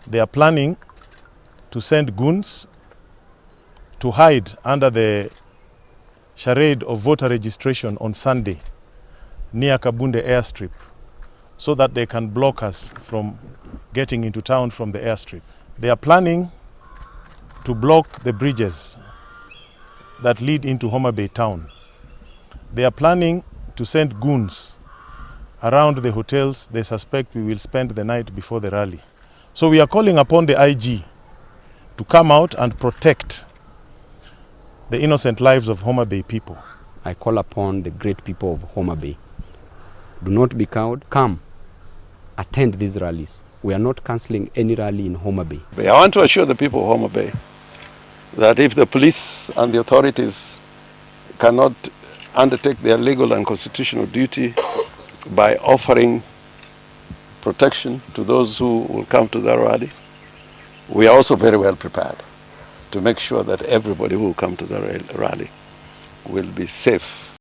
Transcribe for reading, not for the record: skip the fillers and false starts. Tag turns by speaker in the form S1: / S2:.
S1: They are planning to send goons to hide under the charade of voter registration on Sunday near Kabunde airstrip so that they can block us from getting into town from the airstrip. They are planning to block the bridges that lead into Homa Bay town. They are planning to send goons around the hotels they suspect we will spend the night before the rally. So we are calling upon the IG to come out and protect the innocent lives of Homa Bay people.
S2: I call upon the great people of Homa Bay. Do not be cowed. Come, attend these rallies. We are not cancelling any rally in Homa Bay.
S3: I want to assure the people of Homa Bay that if the police and the authorities cannot undertake their legal and constitutional duty by offering protection to those who will come to the rally, we are also very well prepared to make sure that everybody who will come to the rally will be safe